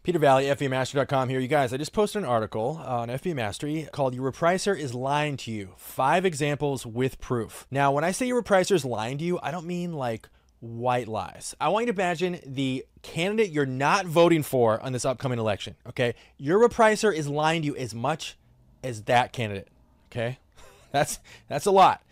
Peter Valley, FBAmastery.com here. You guys, I just posted an article on FBA Mastery called Your Repricer is Lying to You. 5 examples with proof. Now, when I say your repricer is lying to you, I don't mean like white lies. I want you to imagine the candidate you're not voting for on this upcoming election, okay? Your repricer is lying to you as much as that candidate, okay? That's a lot.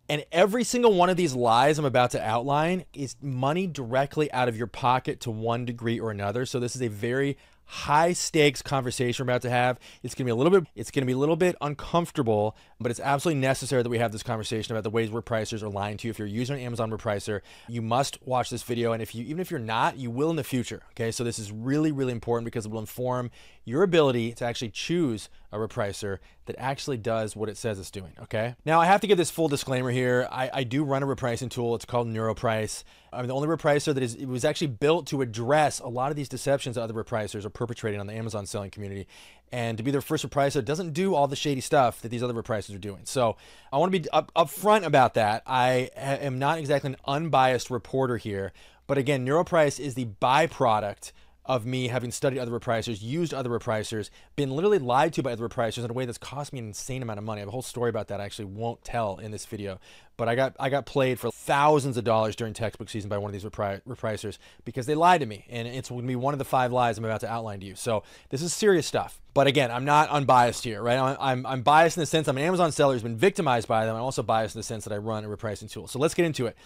And every single one of these lies I'm about to outline is money directly out of your pocket to one degree or another. So this is a very high stakes conversation we're about to have. It's going to be a little bit uncomfortable, but it's absolutely necessary that we have this conversation about the ways repricers are lying to you. If you're using an Amazon repricer, you must watch this video. And even if you're not, you will in the future. Okay. So this is really, really important because it will inform your ability to actually choose a repricer that actually does what it says it's doing. Okay. Now I have to give this full disclaimer here. I do run a repricing tool. It's called Reprice. I'm the only repricer that it was actually built to address a lot of these deceptions that other repricers are perpetrating on the Amazon selling community. And to be their first repricer doesn't do all the shady stuff that these other repricers are doing. So I want to be upfront about that. I am not exactly an unbiased reporter here, but again, Reprice is the byproduct of me having studied other repricers, used other repricers, been literally lied to by other repricers in a way that's cost me an insane amount of money. I have a whole story about that I actually won't tell in this video. But I got played for thousands of dollars during textbook season by one of these repricers because they lied to me. And it's going to be one of the 5 lies I'm about to outline to you. So this is serious stuff. But again, I'm not unbiased here, right? I'm biased in the sense I'm an Amazon seller who's been victimized by them. I'm also biased in the sense that I run a repricing tool. So let's get into it.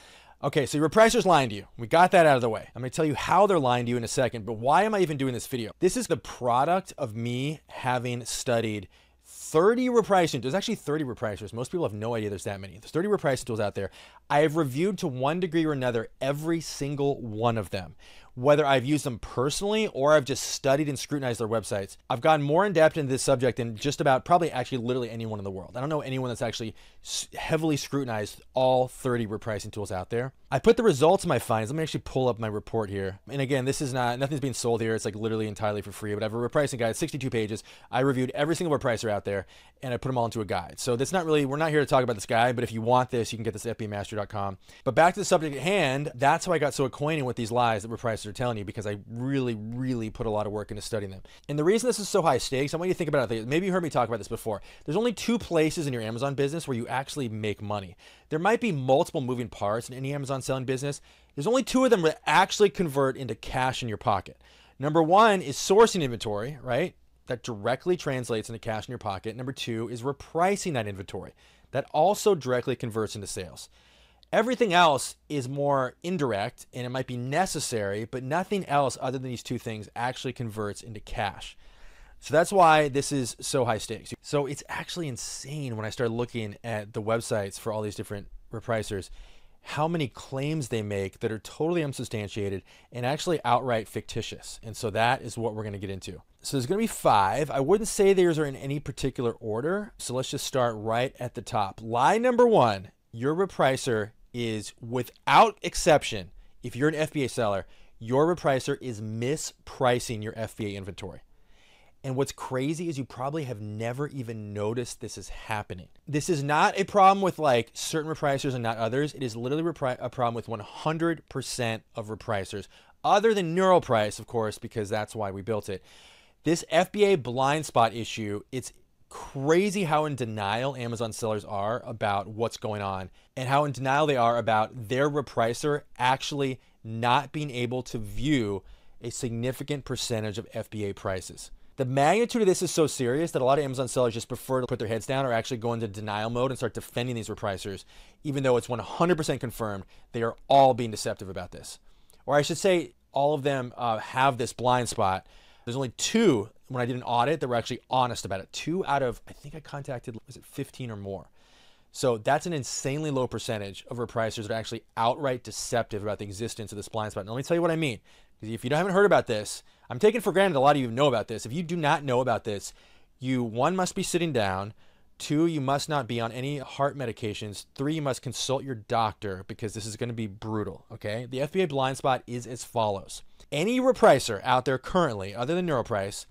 Okay, so your repricer's lying to you. We got that out of the way. I'm going to tell you how they're lying to you in a second, but why am I even doing this video? This is the product of me having studied 30 repricing tools. There's actually 30 repricers. Most people have no idea there's that many. There's 30 repricing tools out there. I have reviewed to one degree or another every single one of them. Whether I've used them personally or I've just studied and scrutinized their websites. I've gotten more in depth into this subject than just about probably actually literally anyone in the world. I don't know anyone that's actually heavily scrutinized all 30 repricing tools out there. I put the results of my findings. Let me actually pull up my report here. And again, this is nothing's being sold here. It's like literally entirely for free, but I have a repricing guide, 62 pages. I reviewed every single repricer out there and I put them all into a guide. So that's not really, we're not here to talk about this guide, but if you want this, you can get this at FBAmastery.com. But back to the subject at hand, that's how I got so acquainted with these lies that repricers are telling you, because I really, really put a lot of work into studying them. And the reason this is so high stakes, I want you to think about it. Maybe you heard me talk about this before. There's only 2 places in your Amazon business where you actually make money. There might be multiple moving parts in any Amazon selling business. There's only 2 of them that actually convert into cash in your pocket. Number 1 is sourcing inventory, right? That directly translates into cash in your pocket. Number 2 is repricing that inventory. That also directly converts into sales. Everything else is more indirect and it might be necessary, but nothing else other than these 2 things actually converts into cash. So that's why this is so high stakes. So it's actually insane when I start looking at the websites for all these different repricers, how many claims they make that are totally unsubstantiated and actually outright fictitious. And so that is what we're going to get into. So there's going to be 5. I wouldn't say these are in any particular order. So let's just start right at the top. Lie number 1, your repricer is without exception, if you're an FBA seller, your repricer is mispricing your FBA inventory. And what's crazy is you probably have never even noticed this is happening. This is not a problem with like certain repricers and not others. It is literally a problem with 100% of repricers, other than Reprice, of course, because that's why we built it. This FBA blind spot issue, it's crazy how in denial Amazon sellers are about what's going on and how in denial they are about their repricer actually not being able to view a significant percentage of FBA prices. The magnitude of this is so serious that a lot of Amazon sellers just prefer to put their heads down or actually go into denial mode and start defending these repricers, even though it's 100% confirmed they are all being deceptive about this. Or I should say all of them have this blind spot. There's only 2 when I did an audit that were actually honest about it. 2 out of, I think I contacted, was it 15 or more? So that's an insanely low percentage of repricers that are actually outright deceptive about the existence of this blind spot. And let me tell you what I mean. Because if you haven't heard about this, I'm taking for granted a lot of you know about this. If you do not know about this, you, 1, must be sitting down. 2, you must not be on any heart medications. 3, you must consult your doctor because this is going to be brutal, okay? The FBA blind spot is as follows. Any repricer out there currently, other than Reprice,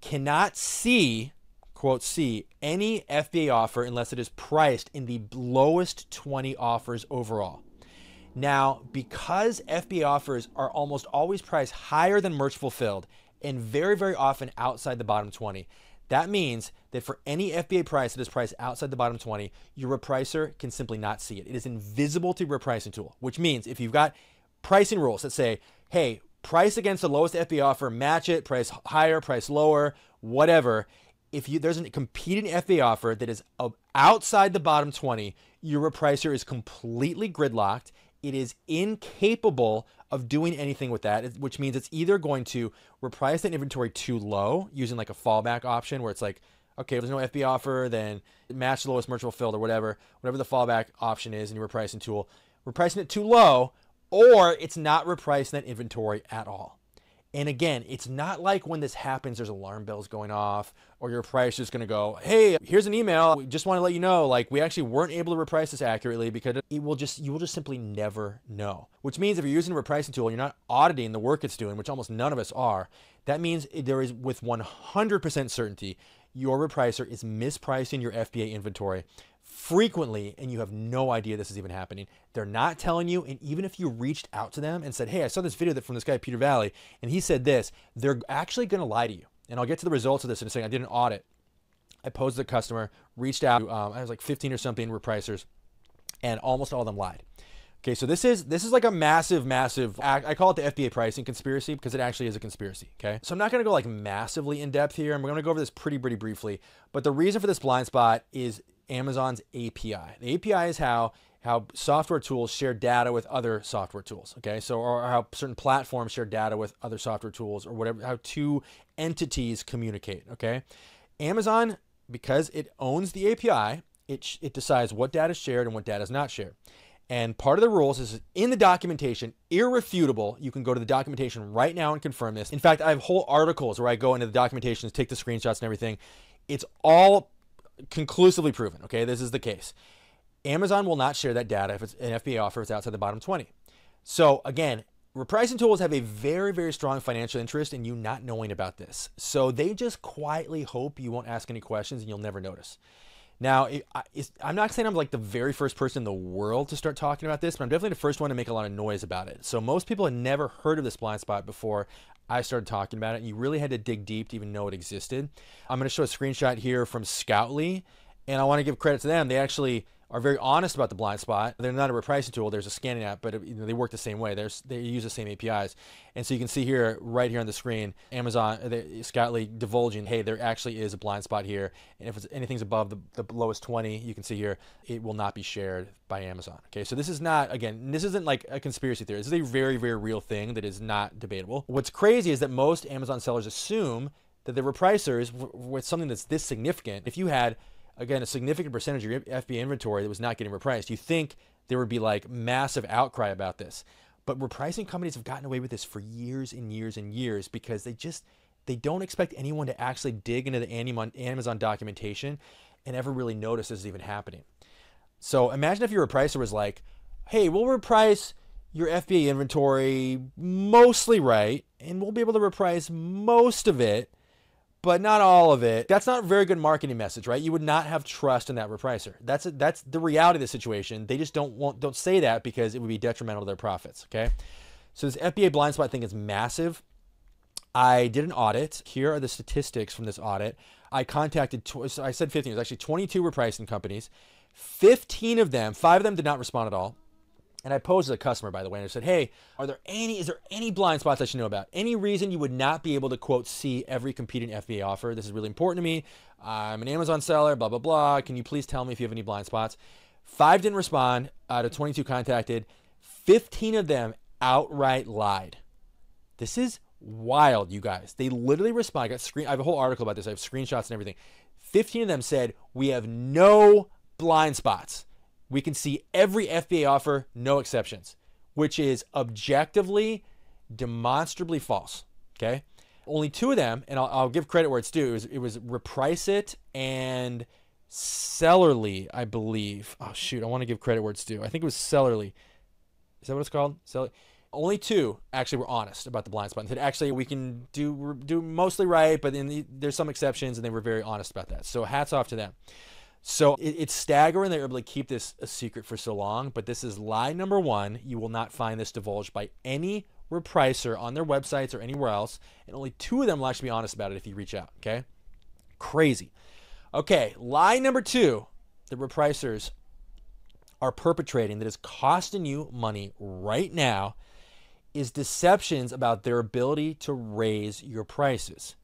cannot see, quote, see any FBA offer unless it is priced in the lowest 20 offers overall. Now, because FBA offers are almost always priced higher than merch fulfilled, and very, very often outside the bottom 20. That means that for any FBA price that is priced outside the bottom 20, your repricer can simply not see it. It is invisible to your repricing tool, which means if you've got pricing rules that say, hey, price against the lowest FBA offer, match it, price higher, price lower, whatever. If there's a competing FBA offer that is outside the bottom 20, your repricer is completely gridlocked. It is incapable of doing anything with that, which means it's either going to reprice that inventory too low using like a fallback option where it's like, okay, if there's no FBA offer, then match the lowest merchant filled or whatever the fallback option is in your repricing tool, repricing it too low, or it's not repricing that inventory at all. And again, it's not like when this happens, there's alarm bells going off or your price is going to go, hey, here's an email. We just want to let you know, like we actually weren't able to reprice this accurately because you will just simply never know. Which means if you're using a repricing tool and you're not auditing the work it's doing, which almost none of us are, that means there is with 100% certainty, your repricer is mispricing your FBA inventory frequently, and you have no idea this is even happening. They're not telling you, and even if you reached out to them and said, hey, I saw this video from this guy, Peter Valley, and he said this, they're actually going to lie to you. And I'll get to the results of this in a second. I did an audit. I posed a customer, reached out, I was like 15 or something repricers, and almost all of them lied. Okay, so this is like a massive, I call it the FBA pricing conspiracy because it actually is a conspiracy, okay? So I'm not gonna go like massively in depth here, and we're gonna go over this pretty briefly, but the reason for this blind spot is Amazon's API. The API is how software tools share data with other software tools, okay? So, or how certain platforms share data with other software tools or whatever, how two entities communicate, okay? Amazon, because it owns the API, it decides what data is shared and what data is not shared. And part of the rules is in the documentation, irrefutable. You can go to the documentation right now and confirm this. In fact, I have whole articles where I go into the documentation, take the screenshots and everything. It's all conclusively proven, okay? This is the case. Amazon will not share that data if it's an FBA offer, if it's outside the bottom 20. So again, repricing tools have a very strong financial interest in you not knowing about this. So they just quietly hope you won't ask any questions and you'll never notice. Now, I'm not saying I'm like the very first person in the world to start talking about this, but I'm definitely the first one to make a lot of noise about it. So most people had never heard of this blind spot before I started talking about it. And you really had to dig deep to even know it existed. I'm going to show a screenshot here from Scoutly, and I want to give credit to them. They actually are very honest about the blind spot. They're not a repricing tool. There's a scanning app, but they work the same way. They use the same APIs. And so you can see here, right here on the screen, Amazon, Scoutly divulging, hey, there actually is a blind spot here. And if anything's above the lowest 20, you can see here, it will not be shared by Amazon. Okay, so this is not, again, this isn't like a conspiracy theory. This is a very real thing that is not debatable. What's crazy is that most Amazon sellers assume that the repricers, with something that's this significant, if you had, again, a significant percentage of your FBA inventory that was not getting repriced, you think there would be like massive outcry about this. But repricing companies have gotten away with this for years and years because they don't expect anyone to actually dig into the Amazon documentation and ever really notice this is even happening. So imagine if your repricer was like, hey, we'll reprice your FBA inventory mostly right, and we'll be able to reprice most of it, but not all of it. That's not a very good marketing message, right? You would not have trust in that repricer. That's the reality of the situation. They just don't say that because it would be detrimental to their profits, okay? So this FBA blind spot thing is massive. I did an audit. Here are the statistics from this audit. I contacted, so I said 15, it was actually 22 repricing companies. 15 of them, 5 of them did not respond at all. And I posed as a customer, by the way, and I said, hey, is there any blind spots I should know about? Any reason you would not be able to, quote, see every competing FBA offer? This is really important to me. I'm an Amazon seller, blah, blah, blah. Can you please tell me if you have any blind spots? 5 didn't respond out of 22 contacted. 15 of them outright lied. This is wild, you guys. They literally respond. I have a whole article about this. I have screenshots and everything. 15 of them said, we have no blind spots. We can see every FBA offer, no exceptions, which is objectively, demonstrably false, okay? Only 2 of them, and I'll give credit where it's due, it was Reprice It and Sellerly, I believe. Oh, shoot, I want to give credit where it's due. I think it was Sellerly. Is that what it's called? Only 2 actually were honest about the blind spot and said, actually, we can do mostly right, but there's some exceptions, and they were very honest about that. So hats off to them. So it's staggering they're able to keep this a secret for so long, but this is lie number 1. You will not find this divulged by any repricer on their websites or anywhere else, and only 2 of them will actually be honest about it if you reach out, okay? Crazy. Okay, lie number 2 that repricers are perpetrating that is costing you money right now is deceptions about their ability to raise your prices.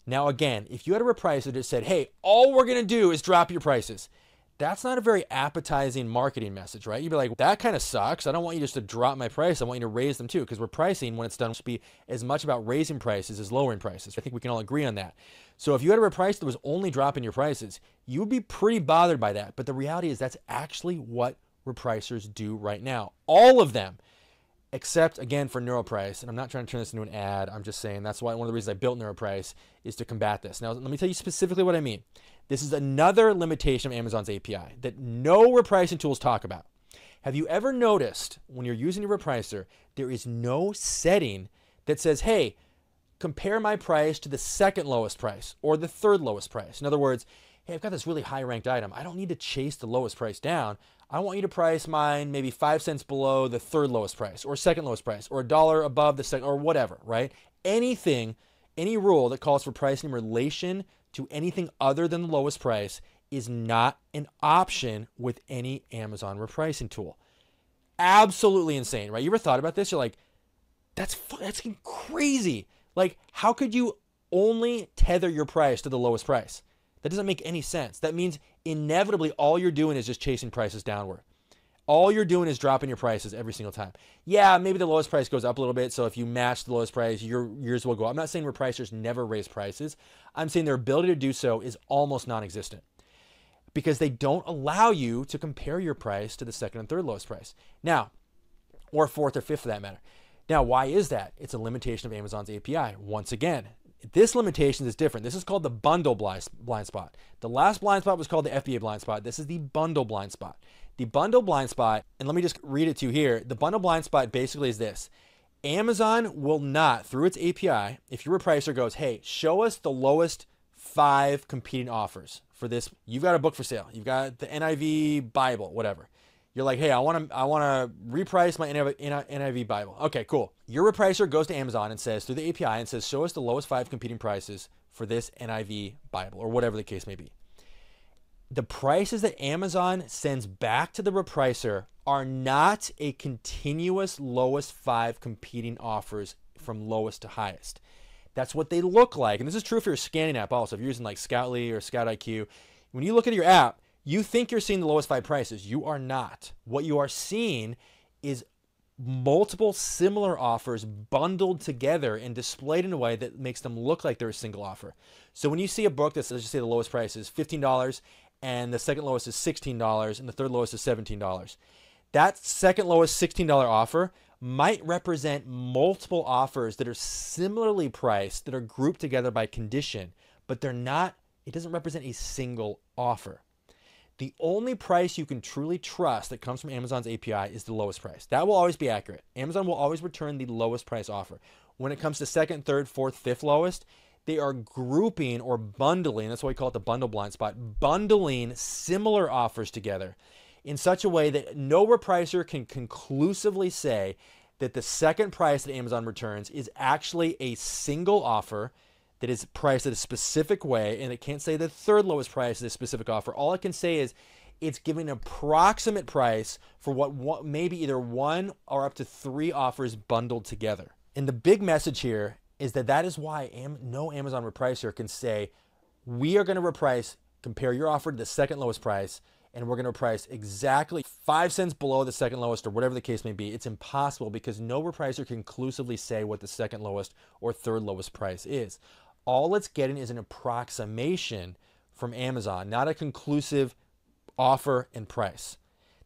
Now, again, if you had a repricer that said, hey, all we're going to do is drop your prices, that's not a very appetizing marketing message, right? You'd be like, that kind of sucks. I don't want you just to drop my price. I want you to raise them too, because repricing, when it's done, should be as much about raising prices as lowering prices. I think we can all agree on that. So if you had a repricer that was only dropping your prices, you would be pretty bothered by that. But the reality is that's actually what repricers do right now. All of them. Except, again, for NeuroPrice, and I'm not trying to turn this into an ad, I'm just saying that's why one of the reasons I built NeuroPrice is to combat this. Now, let me tell you specifically what I mean. This is another limitation of Amazon's API that no repricing tools talk about. Have you ever noticed when you're using your repricer, there is no setting that says, hey, compare my price to the second lowest price or the third lowest price? In other words, hey, I've got this really high ranked item. I don't need to chase the lowest price down. I want you to price mine maybe 5 cents below the third lowest price or second lowest price or $1 above the second or whatever, right? Anything, any rule that calls for pricing in relation to anything other than the lowest price is not an option with any Amazon repricing tool. Absolutely insane, right? You ever thought about this? You're like, that's crazy. Like, how could you only tether your price to the lowest price? That doesn't make any sense. That means inevitably all you're doing is just chasing prices downward. All you're doing is dropping your prices every single time. Yeah, maybe the lowest price goes up a little bit, so if you match the lowest price, yours will go up. I'm not saying repricers never raise prices. I'm saying their ability to do so is almost non-existent because they don't allow you to compare your price to the second and third lowest price. Now, or fourth or fifth for that matter. Now, why is that? It's a limitation of Amazon's API. Once again, this limitation is different. This is called the bundle blind spot. The last blind spot was called the FBA blind spot. This is the bundle blind spot. The bundle blind spot, and let me just read it to you here. The bundle blind spot basically is this. Amazon will not, through its API, if your repricer goes, hey, show us the lowest 5 competing offers for this. You've got a book for sale. You've got the NIV Bible, whatever. You're like, hey, I want to reprice my NIV Bible. Okay, cool. Your repricer goes to Amazon and says, through the API, and says, show us the lowest 5 competing prices for this NIV Bible, or whatever the case may be. The prices that Amazon sends back to the repricer are not a continuous lowest 5 competing offers from lowest to highest. That's what they look like. And this is true for your scanning app also. If you're using like Scoutly or Scout IQ, when you look at your app, you think you're seeing the lowest 5 prices. You are not. What you are seeing is multiple similar offers bundled together and displayed in a way that makes them look like they're a single offer. So when you see a book that's, let's just say the lowest price is $15 and the second lowest is $16 and the third lowest is $17, that second lowest $16 offer might represent multiple offers that are similarly priced that are grouped together by condition, but they're not, it doesn't represent a single offer. The only price you can truly trust that comes from Amazon's API is the lowest price. That will always be accurate. Amazon will always return the lowest price offer. When it comes to second, third, fourth, fifth lowest, they are grouping or bundling, that's why we call it the bundle blind spot, bundling similar offers together in such a way that no repricer can conclusively say that the second price that Amazon returns is actually a single offer that is priced in a specific way, and it can't say the third lowest price is a specific offer. All it can say is it's giving an approximate price for what maybe either 1 or up to 3 offers bundled together. And the big message here is that is why no Amazon repricer can say, we are going to reprice, compare your offer to the second lowest price, and we're going to price exactly 5 cents below the second lowest or whatever the case may be. It's impossible because no repricer can conclusively say what the second lowest or third lowest price is. All it's getting is an approximation from Amazon, not a conclusive offer and price.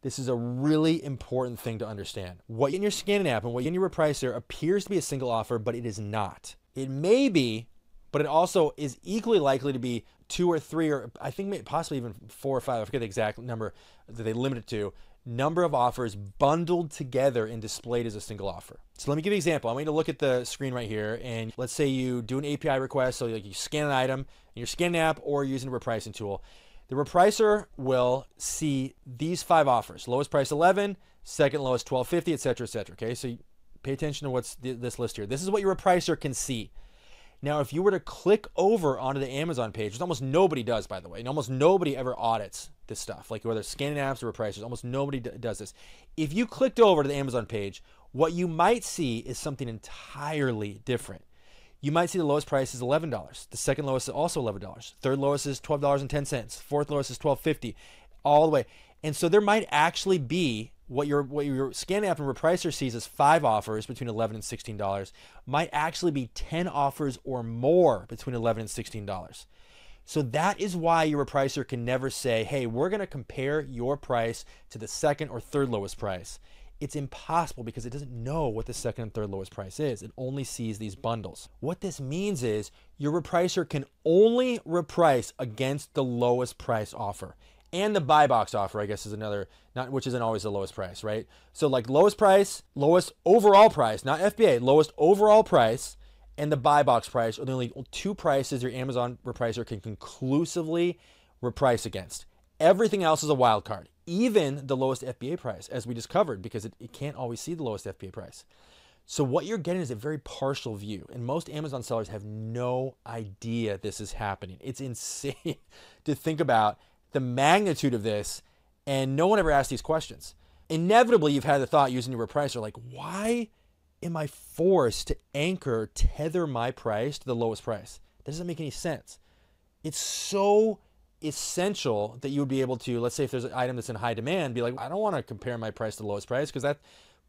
This is a really important thing to understand. What in your scanning app and what in your repricer appears to be a single offer, but it is not. It may be, but it also is equally likely to be 2 or 3, or I think possibly even 4 or 5, I forget the exact number that they limit it to, number of offers bundled together and displayed as a single offer. So let me give you an example. I want you to look at the screen right here, and let's say you do an API request, so like you scan an item in your scanning app or using a repricing tool. The repricer will see these 5 offers: lowest price 11, second lowest 12.50, etc., etc. Okay, so Pay attention to what's this list here. This is what your repricer can see. Now, if you were to click over onto the Amazon page, which almost nobody does, by the way, and almost nobody ever audits this stuff, like whether it's scanning apps or repricers, almost nobody does this. If you clicked over to the Amazon page, what you might see is something entirely different. You might see the lowest price is $11. The second lowest is also $11. Third lowest is $12.10. Fourth lowest is $12.50, all the way. And so there might actually be what your scanning app and repricer sees as 5 offers between $11 and $16 might actually be 10 offers or more between $11 and $16. So that is why your repricer can never say, hey, we're going to compare your price to the second or third lowest price. It's impossible because it doesn't know what the second and third lowest price is. It only sees these bundles. What this means is your repricer can only reprice against the lowest price offer. And the buy box offer, I guess, is another, which isn't always the lowest price, right? So like lowest price, lowest overall price, not FBA, lowest overall price, and the buy box price are the only 2 prices your Amazon repricer can conclusively reprice against. Everything else is a wild card, even the lowest FBA price, as we discovered, because it can't always see the lowest FBA price. So what you're getting is a very partial view, and most Amazon sellers have no idea this is happening. It's insane to think about the magnitude of this, and no one ever asks these questions. Inevitably, you've had the thought using your repricer, like, why am I forced to tether my price to the lowest price? That doesn't make any sense. It's so essential that you would be able to, let's say if there's an item that's in high demand, be like, I don't want to compare my price to the lowest price because that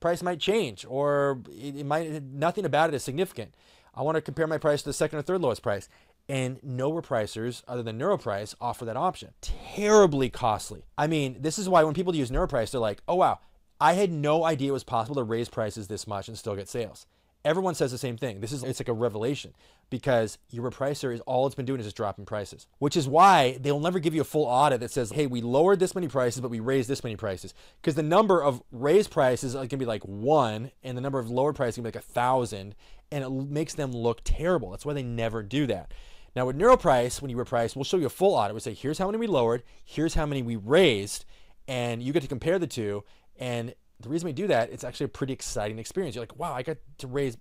price might change, or it might, nothing about it is significant. I want to compare my price to the second or third lowest price. And no repricers other than NeuroPrice offer that option. Terribly costly. I mean, this is why when people use NeuroPrice, they're like, oh wow, I had no idea it was possible to raise prices this much and still get sales. Everyone says the same thing. It's like a revelation because your repricer is all it's been doing is just dropping prices, which is why they'll never give you a full audit that says, hey, we lowered this many prices, but we raised this many prices. Because the number of raised prices are going to be like 1, and the number of lowered prices is going to be like 1,000, and it makes them look terrible. That's why they never do that. Now with NeuroPrice, when you reprice, we'll show you a full audit. We'll say, here's how many we lowered, here's how many we raised, and you get to compare the two. And the reason we do that, it's actually a pretty exciting experience. You're like, wow, I got to raise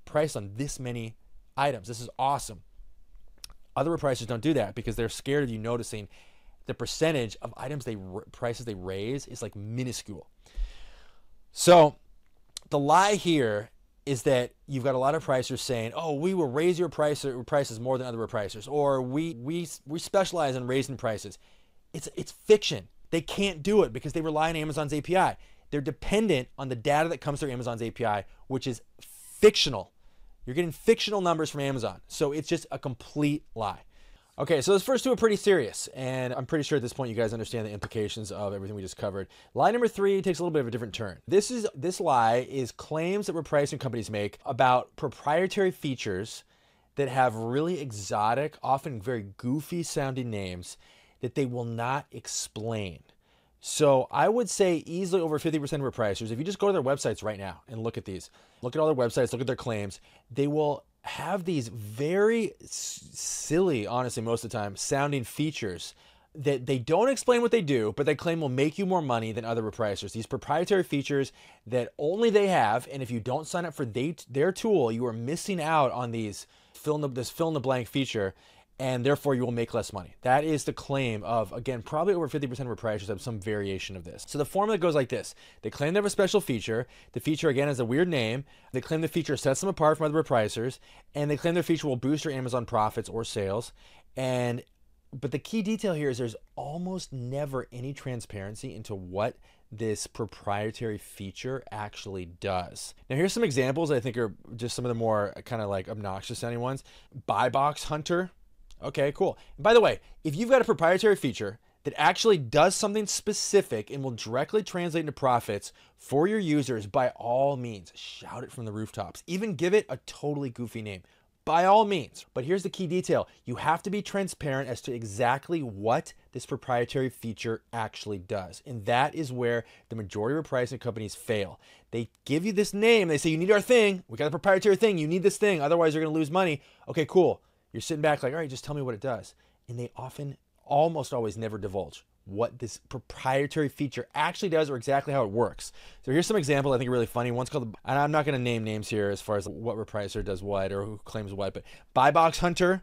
price on this many items. This is awesome. Other repricers don't do that because they're scared of you noticing the percentage of items prices they raise is like minuscule. So the lie here is that you've got a lot of pricers saying, oh, we will raise your prices more than other repricers, or we specialize in raising prices. It's fiction. They can't do it because they rely on Amazon's API. They're dependent on the data that comes through Amazon's API, which is fictional. You're getting fictional numbers from Amazon. So it's just a complete lie. Okay, so those first 2 are pretty serious, and I'm pretty sure at this point you guys understand the implications of everything we just covered. Lie number 3 takes a little bit of a different turn. This lie is claims that repricing companies make about proprietary features that have really exotic, often very goofy sounding names that they will not explain. So I would say easily over 50% of repricers, if you just go to their websites right now and look at these, look at all their websites, look at their claims, they will have these very silly, honestly, most of the time, sounding features that they don't explain what they do, but they claim will make you more money than other repricers. These proprietary features that only they have, and if you don't sign up for their tool, you are missing out on this fill in the blank feature, and therefore you will make less money. That is the claim of, again, probably over 50% of repricers have some variation of this. So the formula goes like this. They claim they have a special feature. The feature, again, has a weird name. They claim the feature sets them apart from other repricers, and they claim their feature will boost your Amazon profits or sales. But the key detail here is there's almost never any transparency into what this proprietary feature actually does. Now here's some examples I think are just some of the more kind of like obnoxious sounding ones. Buy box hunter. Okay, cool. And by the way, if you've got a proprietary feature that actually does something specific and will directly translate into profits for your users, by all means, shout it from the rooftops. Even give it a totally goofy name. By all means. But here's the key detail. You have to be transparent as to exactly what this proprietary feature actually does. And that is where the majority of repricing companies fail. They give you this name. They say, you need our thing. We got a proprietary thing. You need this thing. Otherwise, you're going to lose money. Okay, cool. You're sitting back like, all right, just tell me what it does. And they often almost always never divulge what this proprietary feature actually does or exactly how it works. So here's some examples I think are really funny. One's called, and I'm not going to name names here as far as what repricer does what or who claims what, but Buy Box Hunter,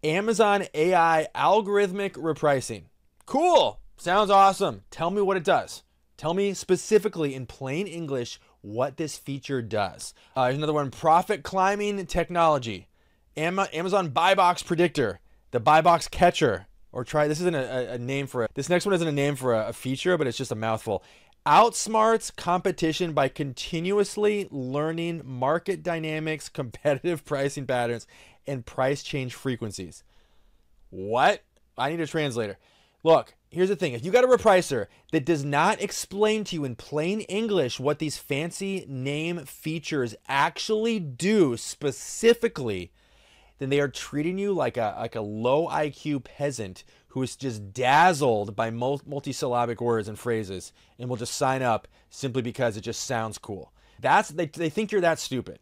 Amazon AI algorithmic repricing. Cool. Sounds awesome. Tell me what it does. Tell me specifically in plain English what this feature does. Here's another one, profit climbing technology. Amazon Buy Box Predictor, the Buy Box Catcher. Or try, this isn't a name for it. This next one isn't a name for a feature, but it's just a mouthful. Outsmarts competition by continuously learning market dynamics, competitive pricing patterns, and price change frequencies. What? I need a translator. Look, here's the thing. If you got a repricer that does not explain to you in plain English what these fancy name features actually do specifically, then they are treating you like a low IQ peasant who is just dazzled by multisyllabic words and phrases and will just sign up simply because it just sounds cool. They think you're that stupid.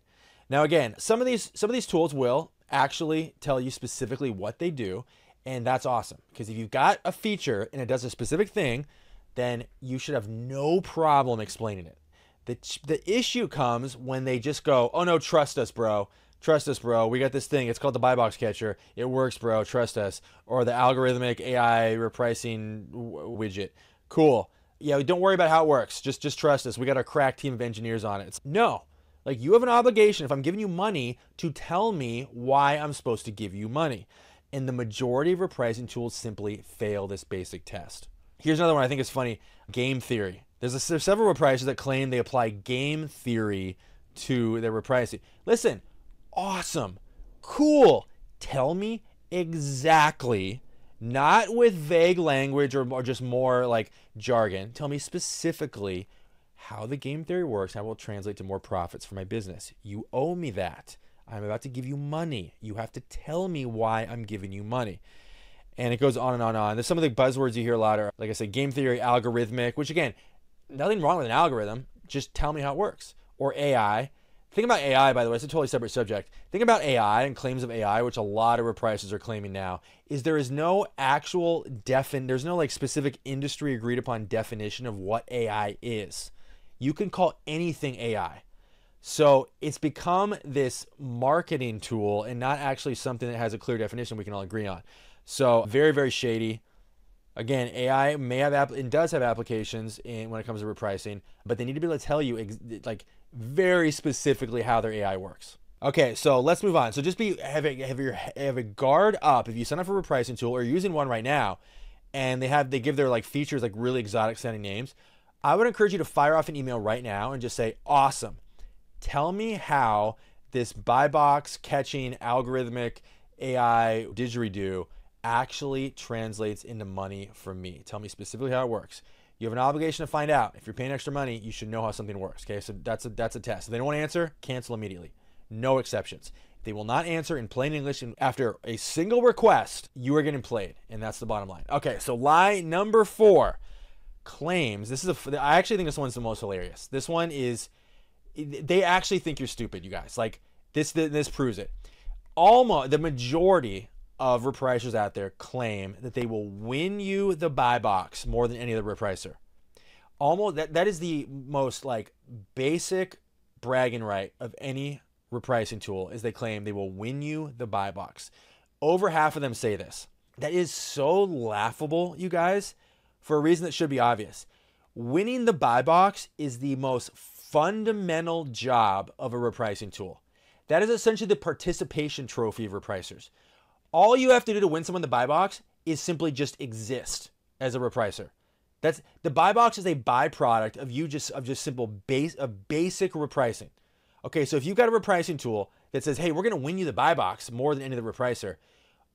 Now again, some of these tools will actually tell you specifically what they do, and that's awesome, because if you've got a feature and it does a specific thing, then you should have no problem explaining it. The issue comes when they just go, oh no, trust us, bro. Trust us, bro. We got this thing. It's called the Buy Box Catcher. It works, bro. Trust us. Or the algorithmic AI repricing widget. Cool. Yeah, don't worry about how it works. Just trust us. We got a crack team of engineers on it. No. Like, you have an obligation, if I'm giving you money, to tell me why I'm supposed to give you money. And the majority of repricing tools simply fail this basic test. Here's another one I think is funny. Game theory. There's several repricers that claim they apply game theory to their repricing. Listen. Awesome. Cool. Tell me exactly, not with vague language or just more like jargon. Tell me specifically how the game theory works, how it will translate to more profits for my business. You owe me that. I'm about to give you money. You have to tell me why I'm giving you money. And it goes on and on and on. There's some of the buzzwords you hear a lot are, like I said, game theory, algorithmic, which again, nothing wrong with an algorithm. Just tell me how it works. Or AI. Think about AI, by the way, it's a totally separate subject. Think about AI and claims of AI, which a lot of repricers are claiming now, is there is no actual there's no like specific industry agreed upon definition of what AI is. You can call anything AI. So it's become this marketing tool and not actually something that has a clear definition we can all agree on. So very, very shady. Again, AI may have and does have applications when it comes to repricing, but they need to be able to tell you like very specifically how their AI works. Okay, so let's move on. So just have a guard up if you sign up for a repricing tool or you're using one right now, and they give their like features like really exotic sounding names. I would encourage you to fire off an email right now and just say, awesome. Tell me how this buy box catching algorithmic AI didgeridoo actually translates into money for me. Tell me specifically how it works. You have an obligation to find out. If you're paying extra money, you should know how something works. Okay, so that's a test. If they don't want to answer, cancel immediately. No exceptions. If they will not answer in plain English and after a single request, you are getting played, and that's the bottom line. Okay, so lie number 4, claims. I actually think this one's the most hilarious. This one is, they actually think you're stupid, you guys. Like this proves it. Almost the majority of repricers out there claim that they will win you the buy box more than any other repricer. Almost that is the most like basic bragging right of any repricing tool, is they claim they will win you the buy box. Over half of them say this. That is so laughable, you guys, for a reason that should be obvious. Winning the buy box is the most fundamental job of a repricing tool. That is essentially the participation trophy of repricers. All you have to do to win someone the buy box is simply just exist as a repricer. That's the buy box is a byproduct of just simple basic repricing. Okay, so if you've got a repricing tool that says, "Hey, we're going to win you the buy box more than any other repricer,"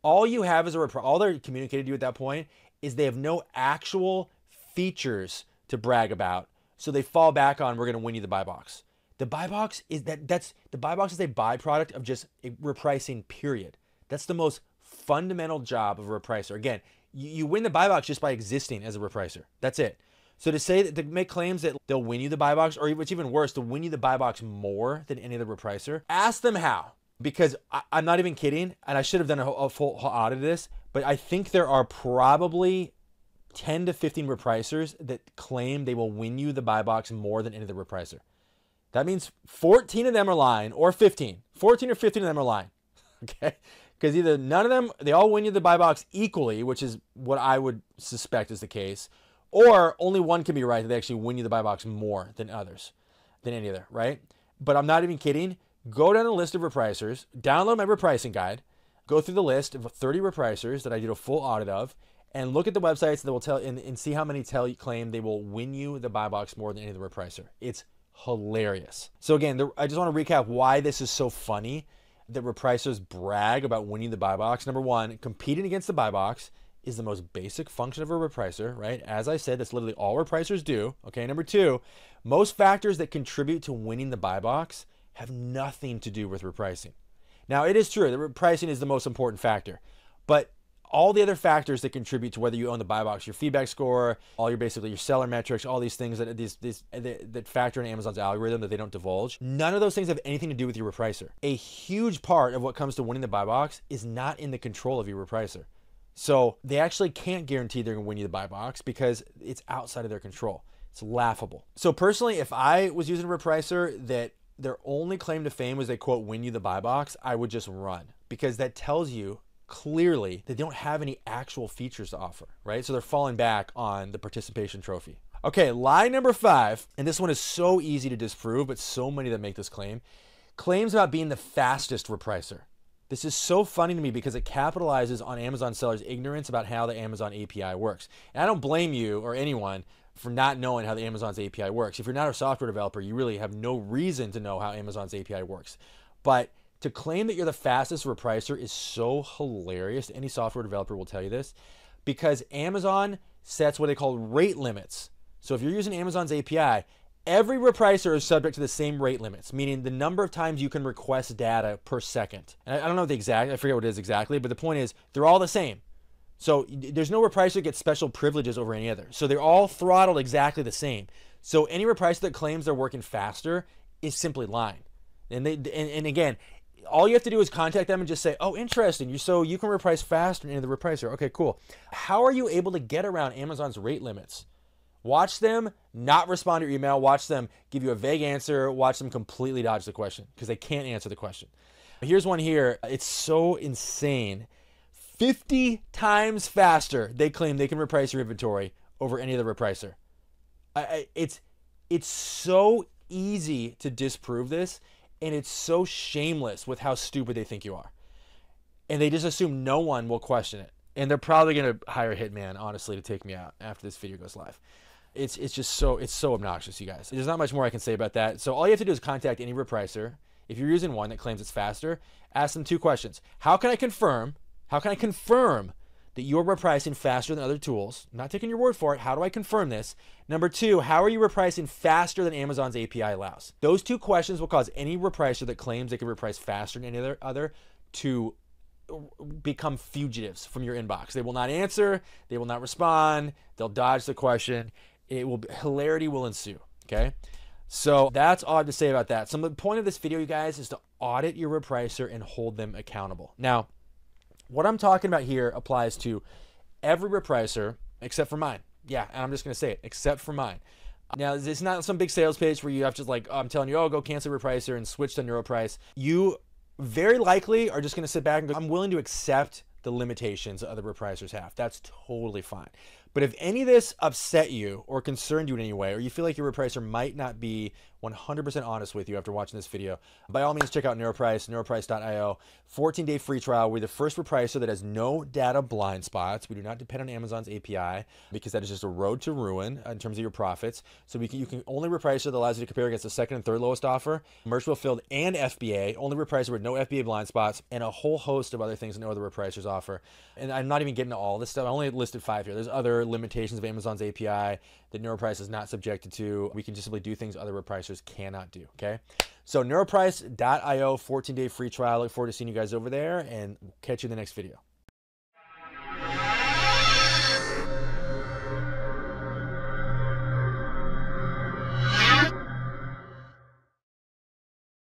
all you have is all they're communicating to you at that point is they have no actual features to brag about, so they fall back on, "We're going to win you the buy box." The buy box is the buy box is a byproduct of just repricing. Period. That's the most fundamental job of a repricer. Again, you win the buy box just by existing as a repricer. That's it. So to make claims that they'll win you the buy box, or what's even worse, to win you the buy box more than any other repricer, ask them how. Because I'm not even kidding, and I should have done a full audit of this, but I think there are probably 10 to 15 repricers that claim they will win you the buy box more than any other repricer. That means 14 of them are lying, or 15. 14 or 15 of them are lying, okay? Because either none of them, they all win you the buy box equally, which is what I would suspect is the case, or only one can be right, that they actually win you the buy box more than others, than any other, right? But I'm not even kidding. Go down the list of repricers, download my repricing guide, go through the list of 30 repricers that I did a full audit of, and look at the websites that will tell, and see how many claim they will win you the buy box more than any other repricer. It's hilarious. So again, I just want to recap why this is so funny that repricers brag about winning the buy box. Number one, competing against the buy box is the most basic function of a repricer, right? As I said, that's literally all repricers do. Okay, number two, most factors that contribute to winning the buy box have nothing to do with repricing. Now, it is true that repricing is the most important factor, but all the other factors that contribute to whether you own the buy box, your feedback score, all your basically your seller metrics, all these things that factor in Amazon's algorithm that they don't divulge, none of those things have anything to do with your repricer. A huge part of what comes to winning the buy box is not in the control of your repricer. So they actually can't guarantee they're going to win you the buy box because it's outside of their control. It's laughable. So personally, if I was using a repricer that their only claim to fame was they quote win you the buy box, I would just run, because that tells you clearly they don't have any actual features to offer, right? So they're falling back on the participation trophy. Okay, lie number 5, and this one is so easy to disprove, but so many that make this claim, claims about being the fastest repricer. This is so funny to me because it capitalizes on Amazon sellers' ignorance about how the Amazon API works. And I don't blame you or anyone for not knowing how the Amazon's API works. If you're not a software developer, you really have no reason to know how Amazon's API works. But to claim that you're the fastest repricer is so hilarious. Any software developer will tell you this, because Amazon sets what they call rate limits. So if you're using Amazon's API, every repricer is subject to the same rate limits, meaning the number of times you can request data per second. And I don't know the exact, I forget what it is exactly, but the point is they're all the same. So there's no repricer that gets special privileges over any other. So they're all throttled exactly the same. So any repricer that claims they're working faster is simply lying. And again, all you have to do is contact them and just say, oh, interesting, so you can reprice faster than the repricer. Okay, cool. How are you able to get around Amazon's rate limits? Watch them not respond to your email. Watch them give you a vague answer. Watch them completely dodge the question because they can't answer the question. Here's one here. It's so insane. 50 times faster they claim they can reprice your inventory over any other repricer. It's so easy to disprove this, and it's so shameless with how stupid they think you are. And they just assume no one will question it. And they're probably going to hire a hitman, honestly, to take me out after this video goes live. It's so obnoxious, you guys. There's not much more I can say about that. So all you have to do is contact any repricer. If you're using one that claims it's faster, ask them 2 questions. How can I confirm that you're repricing faster than other tools? I'm not taking your word for it. How do I confirm this? Number 2, how are you repricing faster than Amazon's API allows? Those 2 questions will cause any repricer that claims they can reprice faster than any other to become fugitives from your inbox. They will not answer. They will not respond. They'll dodge the question. Hilarity will ensue. Okay. So that's all I have to say about that. So the point of this video, you guys, is to audit your repricer and hold them accountable. Now, what I'm talking about here applies to every repricer except for mine. Yeah, and I'm just going to say it, except for mine. Now, it's not some big sales pitch where you have to I'm telling you, oh, go cancel repricer and switch to NeuroPrice. You very likely are just going to sit back and go, I'm willing to accept the limitations that other repricers have. That's totally fine. But if any of this upset you or concerned you in any way, or you feel like your repricer might not be 100% honest with you after watching this video, by all means, check out NeuroPrice, neuroprice.io. 14-day free trial. We're the first repricer that has no data blind spots. We do not depend on Amazon's API because that is just a road to ruin in terms of your profits. So you can only repricer that allows you to compare against the second and third lowest offer, merch fulfilled and FBA, only repricer with no FBA blind spots, and a whole host of other things that no other repricers offer. And I'm not even getting to all this stuff. I only listed 5 here. There's other limitations of Amazon's API that NeuroPrice is not subjected to. We can just simply do things other repricers cannot do, okay? So neuroprice.io, 14-day free trial. Look forward to seeing you guys over there, and catch you in the next video.